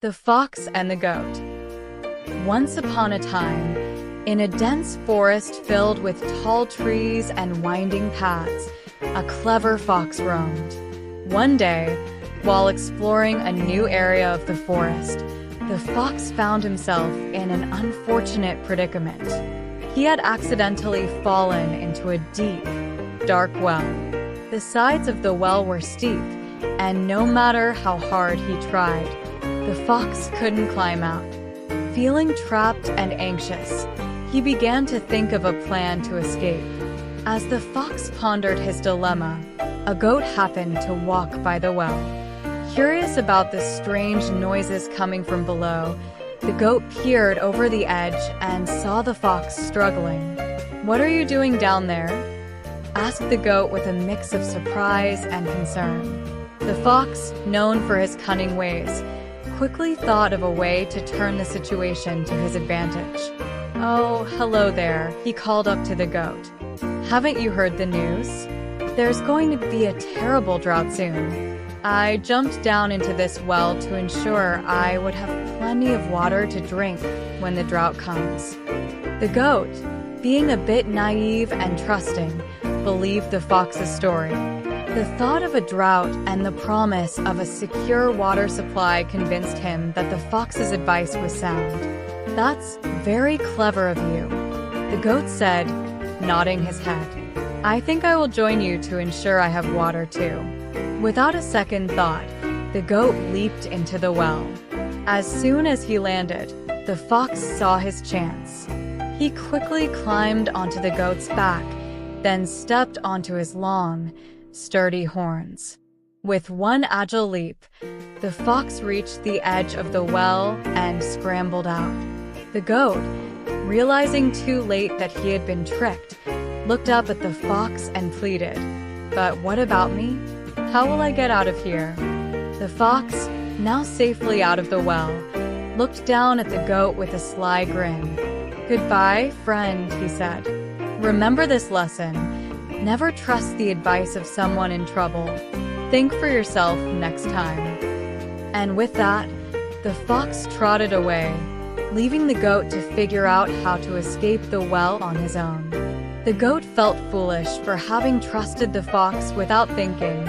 The Fox and the Goat. Once upon a time, in a dense forest filled with tall trees and winding paths, a clever fox roamed. One day, while exploring a new area of the forest, the fox found himself in an unfortunate predicament. He had accidentally fallen into a deep, dark well. The sides of the well were steep, and no matter how hard he tried, the fox couldn't climb out. Feeling trapped and anxious, he began to think of a plan to escape. As the fox pondered his dilemma, a goat happened to walk by the well. Curious about the strange noises coming from below, the goat peered over the edge and saw the fox struggling. "What are you doing down there?" asked the goat with a mix of surprise and concern. The fox, known for his cunning ways, quickly thought of a way to turn the situation to his advantage. "Oh, hello there," he called up to the goat. "Haven't you heard the news? There's going to be a terrible drought soon. I jumped down into this well to ensure I would have plenty of water to drink when the drought comes." The goat, being a bit naive and trusting, believed the fox's story. The thought of a drought and the promise of a secure water supply convinced him that the fox's advice was sound. "That's very clever of you," the goat said, nodding his head. "I think I will join you to ensure I have water too." Without a second thought, the goat leaped into the well. As soon as he landed, the fox saw his chance. He quickly climbed onto the goat's back, then stepped onto his long, sturdy horns. With one agile leap, the fox reached the edge of the well and scrambled out. The goat, realizing too late that he had been tricked, looked up at the fox and pleaded, "But what about me? How will I get out of here?" The fox, now safely out of the well, looked down at the goat with a sly grin. "Goodbye, friend," he said. "Remember this lesson. Never trust the advice of someone in trouble. Think for yourself next time." And with that, the fox trotted away, leaving the goat to figure out how to escape the well on his own. The goat felt foolish for having trusted the fox without thinking.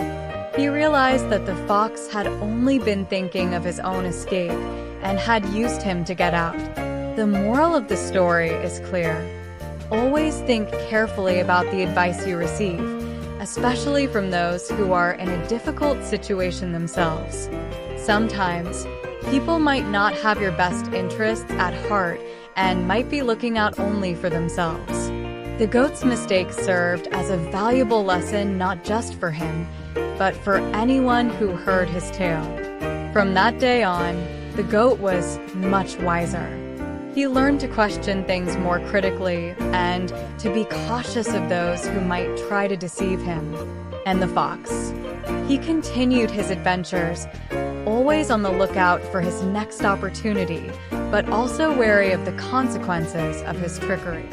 He realized that the fox had only been thinking of his own escape and had used him to get out. The moral of the story is clear. Always think carefully about the advice you receive, especially from those who are in a difficult situation themselves. Sometimes, people might not have your best interests at heart and might be looking out only for themselves. The goat's mistake served as a valuable lesson not just for him, but for anyone who heard his tale. From that day on, the goat was much wiser. He learned to question things more critically and to be cautious of those who might try to deceive him. And the fox. He continued his adventures, always on the lookout for his next opportunity, but also wary of the consequences of his trickery.